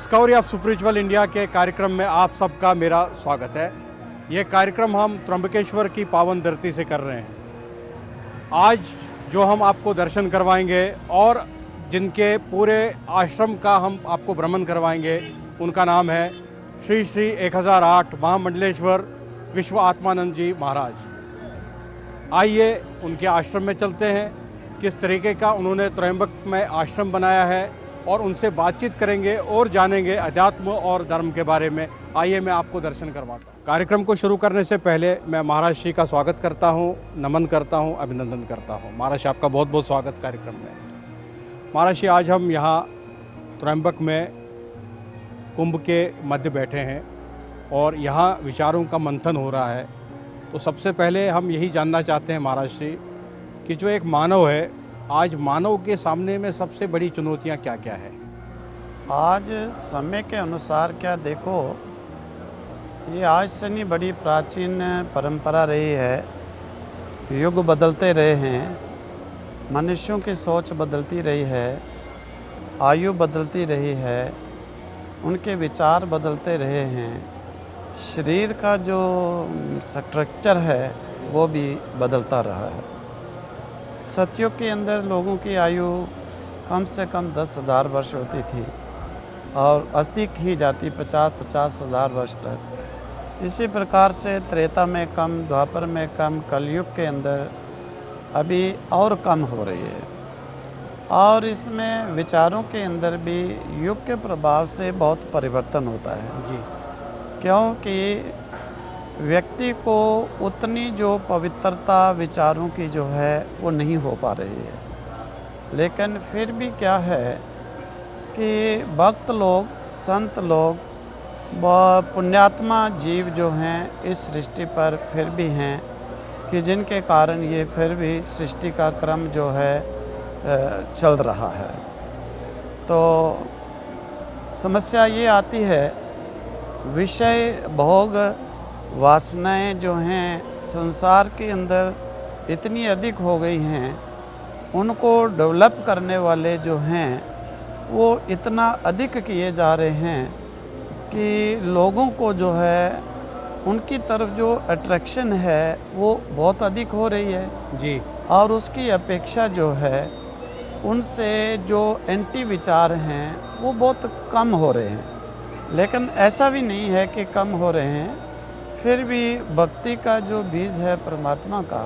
Discovery of spiritual India के कार्यक्रम में आप सबका मेरा स्वागत है। ये कार्यक्रम हम त्र्यंबकेश्वर की पावन धरती से कर रहे हैं। आज जो हम आपको दर्शन करवाएंगे और जिनके पूरे आश्रम का हम आपको भ्रमण करवाएंगे, उनका नाम है श्री श्री 1008 महामंडलेश्वर विश्व आत्मानंद जी महाराज। आइए उनके आश्रम में चलते हैं, किस तरीके का उन्होंने त्र्यंबक में आश्रम बनाया है और उनसे बातचीत करेंगे और जानेंगे अध्यात्म और धर्म के बारे में। आइए मैं आपको दर्शन करवाता हूँ। कार्यक्रम को शुरू करने से पहले मैं महाराज श्री का स्वागत करता हूँ, नमन करता हूँ, अभिनंदन करता हूँ। महाराज श्री आपका बहुत बहुत स्वागत कार्यक्रम में। महाराज श्री आज हम यहाँ त्र्यंबक में कुंभ के मध्य बैठे हैं और यहाँ विचारों का मंथन हो रहा है। तो सबसे पहले हम यही जानना चाहते हैं महाराज श्री कि जो एक मानव है, आज मानव के सामने में सबसे बड़ी चुनौतियाँ क्या क्या है? आज समय के अनुसार क्या देखो, ये आज से नहीं बड़ी प्राचीन परंपरा रही है। युग बदलते रहे हैं, मनुष्यों की सोच बदलती रही है, आयु बदलती रही है, उनके विचार बदलते रहे हैं, शरीर का जो स्ट्रक्चर है वो भी बदलता रहा है। सतयुग के अंदर लोगों की आयु कम से कम 10,000 वर्ष होती थी और अधिक ही जाती 50,000 वर्ष तक। इसी प्रकार से त्रेता में कम, द्वापर में कम, कलयुग के अंदर अभी और कम हो रही है। और इसमें विचारों के अंदर भी युग के प्रभाव से बहुत परिवर्तन होता है जी। क्योंकि व्यक्ति को उतनी जो पवित्रता विचारों की जो है वो नहीं हो पा रही है। लेकिन फिर भी क्या है कि भक्त लोग, संत लोग व पुण्यात्मा जीव जो हैं इस सृष्टि पर फिर भी हैं कि जिनके कारण ये फिर भी सृष्टि का क्रम जो है चल रहा है। तो समस्या ये आती है, विषय भोग वासनाएं जो हैं संसार के अंदर इतनी अधिक हो गई हैं, उनको डेवलप करने वाले जो हैं वो इतना अधिक किए जा रहे हैं कि लोगों को जो है उनकी तरफ जो अट्रैक्शन है वो बहुत अधिक हो रही है जी। और उसकी अपेक्षा जो है उनसे जो एंटी विचार हैं वो बहुत कम हो रहे हैं। लेकिन ऐसा भी नहीं है कि कम हो रहे हैं, फिर भी भक्ति का जो बीज है परमात्मा का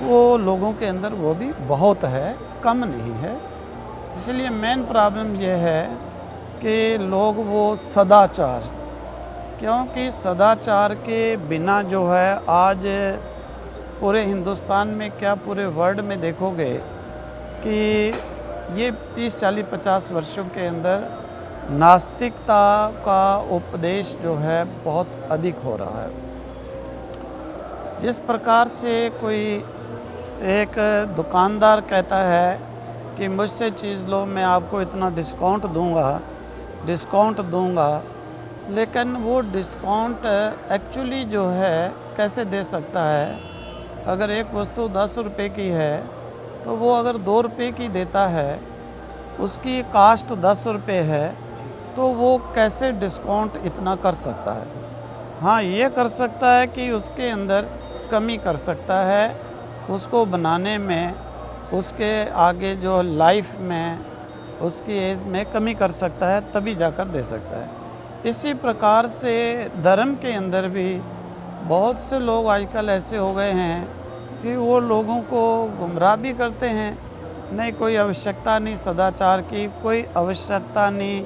वो लोगों के अंदर वो भी बहुत है, कम नहीं है। इसलिए मेन प्रॉब्लम ये है कि लोग वो सदाचार, क्योंकि सदाचार के बिना जो है आज पूरे हिंदुस्तान में क्या पूरे वर्ल्ड में देखोगे कि ये 30, 40, 50 वर्षों के अंदर नास्तिकता का उपदेश जो है बहुत अधिक हो रहा है। जिस प्रकार से कोई एक दुकानदार कहता है कि मुझसे चीज़ लो, मैं आपको इतना डिस्काउंट दूंगा, लेकिन वो डिस्काउंट एक्चुअली जो है कैसे दे सकता है? अगर एक वस्तु 10 रुपये की है तो वो अगर 2 रुपये की देता है, उसकी कास्ट 10 रुपये है, तो वो कैसे डिस्काउंट इतना कर सकता है? हाँ, ये कर सकता है कि उसके अंदर कमी कर सकता है, उसको बनाने में, उसके आगे जो लाइफ में, उसकी एज में कमी कर सकता है, तभी जाकर दे सकता है। इसी प्रकार से धर्म के अंदर भी बहुत से लोग आजकल ऐसे हो गए हैं कि वो लोगों को गुमराह भी करते हैं। नहीं, कोई आवश्यकता नहीं सदाचार की, कोई आवश्यकता नहीं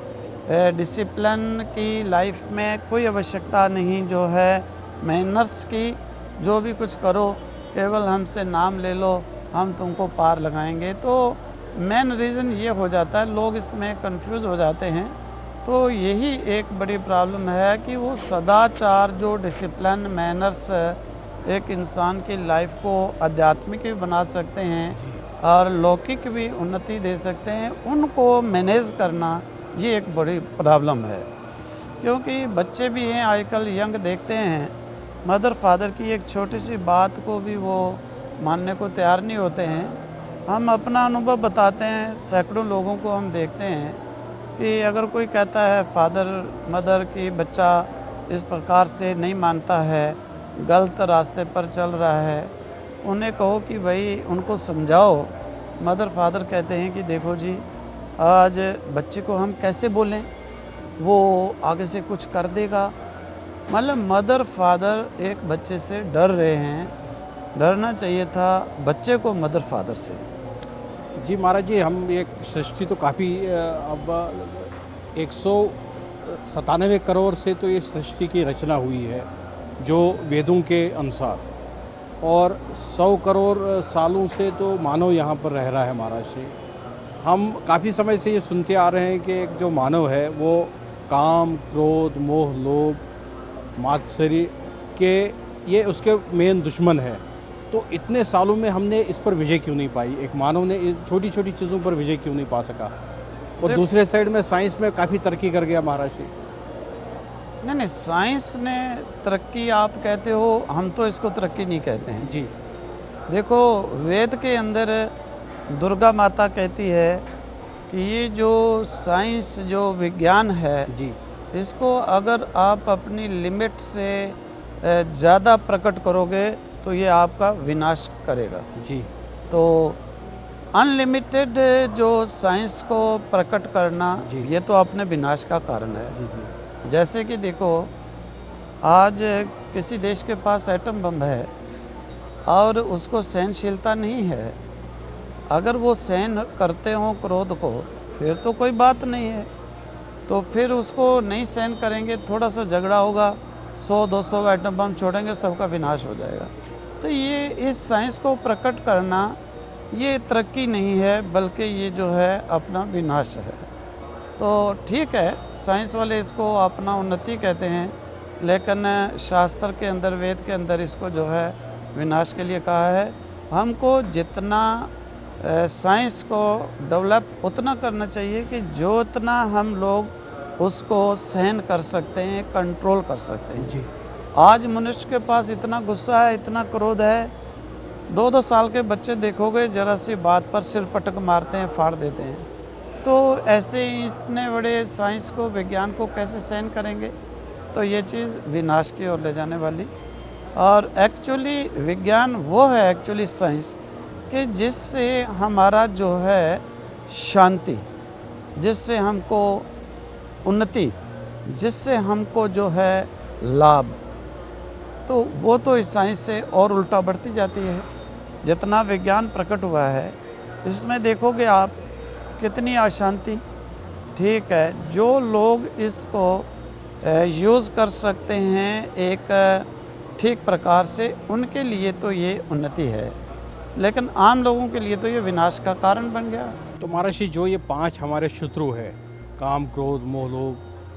डिसिप्लिन की, लाइफ में कोई आवश्यकता नहीं जो है मैनर्स की। जो भी कुछ करो केवल हमसे नाम ले लो, हम तुमको पार लगाएंगे। तो मेन रीज़न ये हो जाता है, लोग इसमें कंफ्यूज हो जाते हैं। तो यही एक बड़ी प्रॉब्लम है कि वो सदाचार, जो डिसिप्लिन, मैनर्स एक इंसान की लाइफ को आध्यात्मिक भी बना सकते हैं और लौकिक भी उन्नति दे सकते हैं, उनको मैनेज करना ये एक बड़ी प्रॉब्लम है। क्योंकि बच्चे भी हैं आजकल, यंग देखते हैं, मदर फादर की एक छोटी सी बात को भी वो मानने को तैयार नहीं होते हैं। हम अपना अनुभव बताते हैं, सैकड़ों लोगों को हम देखते हैं कि अगर कोई कहता है फादर मदर कि बच्चा इस प्रकार से नहीं मानता है, गलत रास्ते पर चल रहा है, उन्हें कहो कि भाई उनको समझाओ। मदर फादर कहते हैं कि देखो जी, आज बच्चे को हम कैसे बोलें, वो आगे से कुछ कर देगा। मतलब मदर फादर एक बच्चे से डर रहे हैं, डरना चाहिए था बच्चे को मदर फादर से। जी महाराज जी, हम एक सृष्टि तो काफ़ी अब 197 करोड़ से तो ये सृष्टि की रचना हुई है जो वेदों के अनुसार, और 100 करोड़ सालों से तो मानव यहाँ पर रह रहा है महाराज जी। हम काफ़ी समय से ये सुनते आ रहे हैं कि एक जो मानव है वो काम, क्रोध, मोह, लोभ, मात्सर्य के ये उसके मेन दुश्मन है। तो इतने सालों में हमने इस पर विजय क्यों नहीं पाई? एक मानव ने इन छोटी छोटी चीज़ों पर विजय क्यों नहीं पा सका? और दूसरे साइड में साइंस में काफ़ी तरक्की कर गया महाराज जी। नहीं, साइंस ने तरक्की आप कहते हो, हम तो इसको तरक्की नहीं कहते हैं जी। देखो, वेद के अंदर दुर्गा माता कहती है कि ये जो साइंस, जो विज्ञान है जी, इसको अगर आप अपनी लिमिट से ज़्यादा प्रकट करोगे तो ये आपका विनाश करेगा। जी। तो अनलिमिटेड जो साइंस को प्रकट करना, ये तो अपने विनाश का कारण है। जी जी। जैसे कि देखो, आज किसी देश के पास एटम बम है और उसको सहनशीलता नहीं है, अगर वो सहन करते हों क्रोध को, फिर तो कोई बात नहीं है। तो फिर उसको नहीं सहन करेंगे, थोड़ा सा झगड़ा होगा, 100-200 एटम बम छोड़ेंगे, सबका विनाश हो जाएगा। तो ये इस साइंस को प्रकट करना ये तरक्की नहीं है, बल्कि ये जो है अपना विनाश है। तो ठीक है, साइंस वाले इसको अपना उन्नति कहते हैं, लेकिन शास्त्र के अंदर, वेद के अंदर इसको जो है विनाश के लिए कहा है। हमको जितना साइंस को डेवलप उतना करना चाहिए कि जो इतना हम लोग उसको सहन कर सकते हैं, कंट्रोल कर सकते हैं। जी। आज मनुष्य के पास इतना गुस्सा है, इतना क्रोध है, 2-2 साल के बच्चे देखोगे जरा सी बात पर सिर पटक मारते हैं, फाड़ देते हैं। तो ऐसे ही इतने बड़े साइंस को, विज्ञान को कैसे सहन करेंगे? तो ये चीज़ विनाश की ओर ले जाने वाली। और एक्चुअली विज्ञान वो है, एक्चुअली साइंस, कि जिससे हमारा जो है शांति, जिससे हमको उन्नति, जिससे हमको जो है लाभ, तो वो तो इस साइंस से और उल्टा बढ़ती जाती है। जितना विज्ञान प्रकट हुआ है, इसमें देखोगे आप कितनी अशांति। ठीक है, जो लोग इसको यूज़ कर सकते हैं एक ठीक प्रकार से, उनके लिए तो ये उन्नति है, लेकिन आम लोगों के लिए तो ये विनाश का कारण बन गया। तो महाराज जी, जो ये 5 हमारे शत्रु है, काम, क्रोध, मोह, लोभ,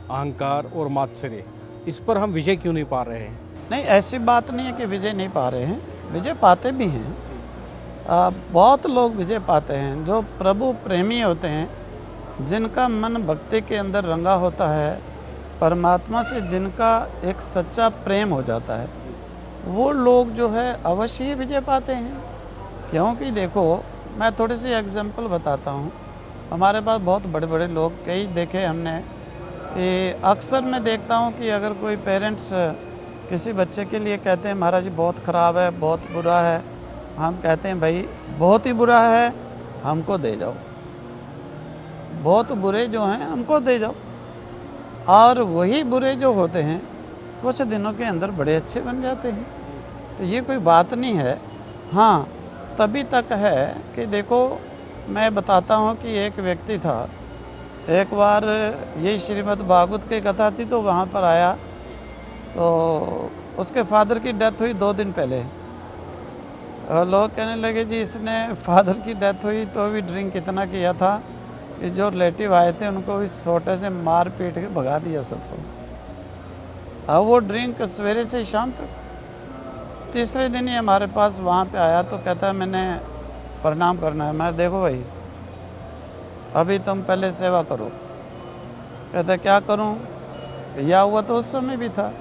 अहंकार और मात्सर्य, इस पर हम विजय क्यों नहीं पा रहे हैं? नहीं, ऐसी बात नहीं है कि विजय नहीं पा रहे हैं, विजय पाते भी हैं। बहुत लोग विजय पाते हैं जो प्रभु प्रेमी होते हैं, जिनका मन भक्ति के अंदर रंगा होता है, परमात्मा से जिनका एक सच्चा प्रेम हो जाता है, वो लोग जो है अवश्य ही विजय पाते हैं। क्योंकि देखो, मैं थोड़ी सी एग्जांपल बताता हूँ। हमारे पास बहुत बड़े बड़े लोग कई देखे हमने, कि अक्सर मैं देखता हूँ कि अगर कोई पेरेंट्स किसी बच्चे के लिए कहते हैं महाराज जी बहुत ख़राब है, बहुत बुरा है, हम कहते हैं भाई बहुत ही बुरा है, हमको दे जाओ, बहुत बुरे जो हैं हमको दे जाओ। और वही बुरे जो होते हैं कुछ दिनों के अंदर बड़े अच्छे बन जाते हैं। तो ये कोई बात नहीं है। हाँ, तभी तक है कि देखो, मैं बताता हूँ कि एक व्यक्ति था, एक बार यही श्रीमद् भागवत की कथा थी, तो वहाँ पर आया, तो उसके फादर की डेथ हुई 2 दिन पहले। और लोग कहने लगे जी इसने फादर की डेथ हुई तो भी ड्रिंक इतना किया था कि जो रिलेटिव आए थे उनको भी सोटे से मार पीट के भगा दिया सबको। अब वो ड्रिंक सवेरे से शाम तक। तीसरे दिन ही हमारे पास वहाँ पे आया, तो कहता है मैंने प्रणाम करना है। मैं देखो भाई, अभी तुम पहले सेवा करो। कहता क्या करूं? या हुआ तो उस समय भी था।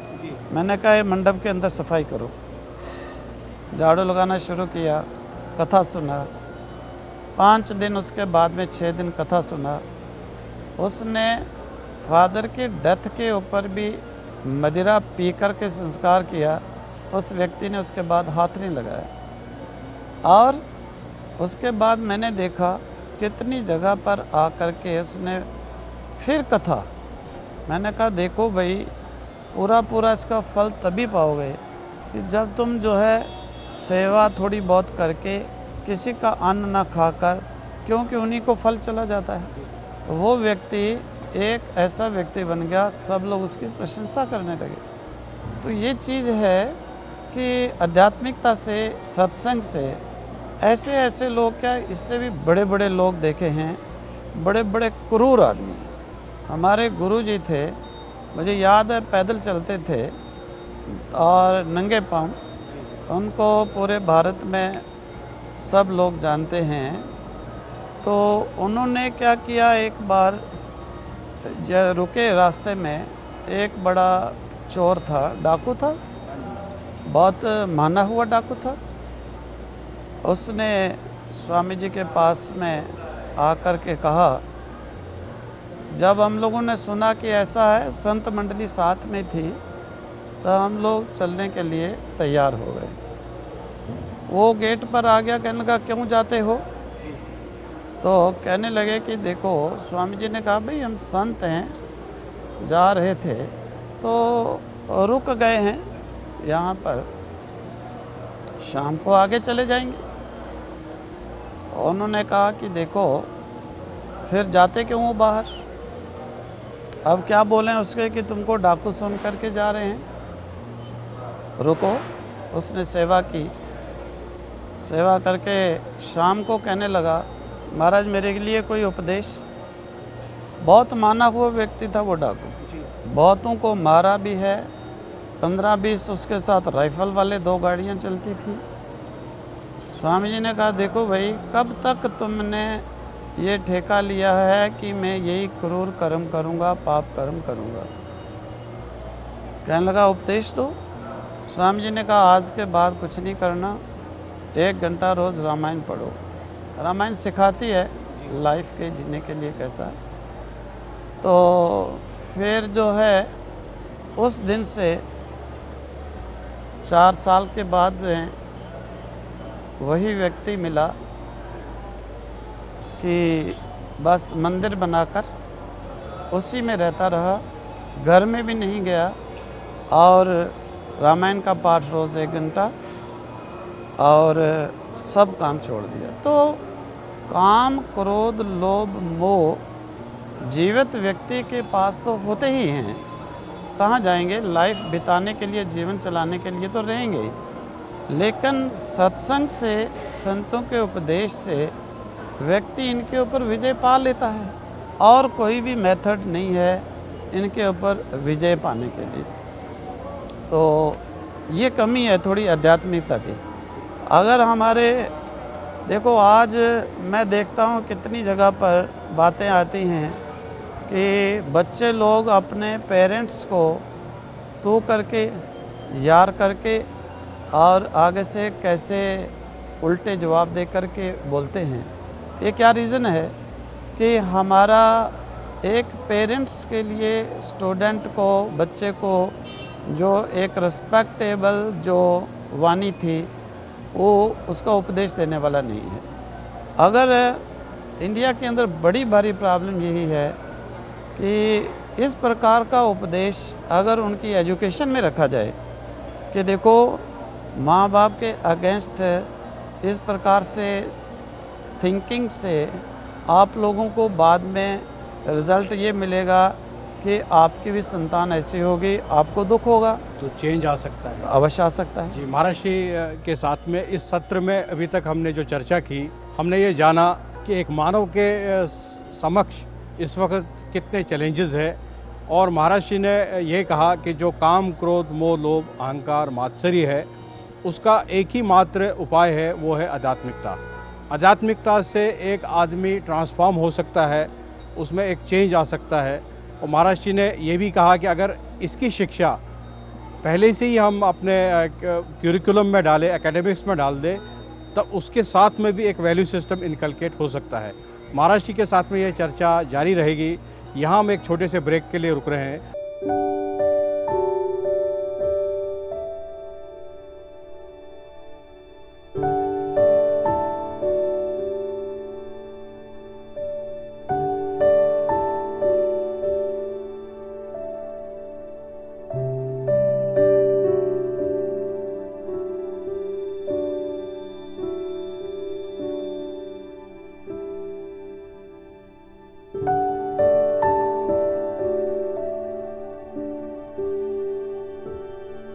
मैंने कहा ये मंडप के अंदर सफाई करो। झाड़ू लगाना शुरू किया, कथा सुना। 5 दिन, उसके बाद में 6 दिन कथा सुना। उसने फादर की डेथ के ऊपर भी मदिरा पी कर के संस्कार किया। उस व्यक्ति ने उसके बाद हाथ नहीं लगाया। और उसके बाद मैंने देखा कितनी जगह पर आकर के उसने फिर कथा, मैंने कहा देखो भाई, पूरा इसका फल तभी पाओगे कि जब तुम जो है सेवा थोड़ी बहुत करके किसी का अन्न ना खाकर, क्योंकि उन्हीं को फल चला जाता है। तो वो व्यक्ति एक ऐसा व्यक्ति बन गया, सब लोग उसकी प्रशंसा करने लगे। तो ये चीज़ है कि आध्यात्मिकता से, सत्संग से ऐसे ऐसे लोग, क्या इससे भी बड़े बड़े लोग देखे हैं, बड़े बड़े क्रूर आदमी। हमारे गुरुजी थे, मुझे याद है पैदल चलते थे और नंगे पाँव, उनको पूरे भारत में सब लोग जानते हैं। तो उन्होंने क्या किया, एक बार रुके रास्ते में, एक बड़ा चोर था, डाकू था, बहुत माना हुआ डाकू था। उसने स्वामी जी के पास में आकर के कहा, जब हम लोगों ने सुना कि ऐसा है, संत मंडली साथ में थी, तो हम लोग चलने के लिए तैयार हो गए। वो गेट पर आ गया, कहने लगा क्यों जाते हो? तो कहने लगे कि देखो, स्वामी जी ने कहा भाई हम संत हैं, जा रहे थे तो रुक गए हैं यहाँ पर, शाम को आगे चले जाएंगे। उन्होंने कहा कि देखो, फिर जाते क्यों हो बाहर? अब क्या बोलें उसके कि तुमको डाकू सुन करके जा रहे हैं, रुको। उसने सेवा की, सेवा करके शाम को कहने लगा, महाराज मेरे लिए कोई उपदेश। बहुत माना हुआ व्यक्ति था वो डाकू, बहुतों को मारा भी है, 15-20 उसके साथ राइफल वाले 2 गाड़ियाँ चलती थी। स्वामी जी ने कहा देखो भाई, कब तक तुमने ये ठेका लिया है कि मैं यही क्रूर कर्म करूँगा, पाप कर्म करूँगा? कहने लगा उपदेश दो। स्वामी जी ने कहा आज के बाद कुछ नहीं करना, 1 घंटा रोज़ रामायण पढ़ो। रामायण सिखाती है लाइफ के जीने के लिए कैसा। तो फिर जो है उस दिन से 4 साल के बाद में वही व्यक्ति मिला कि बस मंदिर बनाकर उसी में रहता रहा, घर में भी नहीं गया, और रामायण का पाठ रोज़ 1 घंटा, और सब काम छोड़ दिया। तो काम, क्रोध, लोभ, मोह जीवित व्यक्ति के पास तो होते ही हैं, कहाँ जाएंगे? लाइफ बिताने के लिए, जीवन चलाने के लिए तो रहेंगे ही, लेकिन सत्संग से, संतों के उपदेश से व्यक्ति इनके ऊपर विजय पा लेता है, और कोई भी मेथड नहीं है इनके ऊपर विजय पाने के लिए। तो ये कमी है थोड़ी आध्यात्मिकता की। अगर हमारे, देखो आज मैं देखता हूँ कितनी जगह पर बातें आती हैं कि बच्चे लोग अपने पेरेंट्स को तू करके, यार करके, और आगे से कैसे उल्टे जवाब दे करके बोलते हैं। ये क्या रीज़न है कि हमारा एक पेरेंट्स के लिए स्टूडेंट को, बच्चे को जो एक रिस्पेक्टेबल जो वाणी थी, वो उसका उपदेश देने वाला नहीं है। अगर इंडिया के अंदर बड़ी भारी प्रॉब्लम यही है कि इस प्रकार का उपदेश अगर उनकी एजुकेशन में रखा जाए कि देखो, माँ बाप के अगेंस्ट इस प्रकार से थिंकिंग से आप लोगों को बाद में रिज़ल्ट ये मिलेगा कि आपकी भी संतान ऐसी होगी, आपको दुख होगा, तो चेंज आ सकता है, अवश्य आ सकता है। जी, महाराज जी के साथ में इस सत्र में अभी तक हमने जो चर्चा की, हमने ये जाना कि एक मानव के समक्ष इस वक्त कितने चैलेंजेस है, और महाराज जी ने ये कहा कि जो काम, क्रोध, मोह, लोभ, अहंकार, मात्सर्य है, उसका एक ही मात्र उपाय है, वो है आध्यात्मिकता। आध्यात्मिकता से एक आदमी ट्रांसफॉर्म हो सकता है, उसमें एक चेंज आ सकता है। और महाराज जी ने ये भी कहा कि अगर इसकी शिक्षा पहले से ही हम अपने क्यूरिकुलम में डालें, एकेडमिक्स में डाल दें, तब उसके साथ में भी एक वैल्यू सिस्टम इनकलकेट हो सकता है। महाराज जी के साथ में ये चर्चा जारी रहेगी। यहाँ हम एक छोटे से ब्रेक के लिए रुक रहे हैं।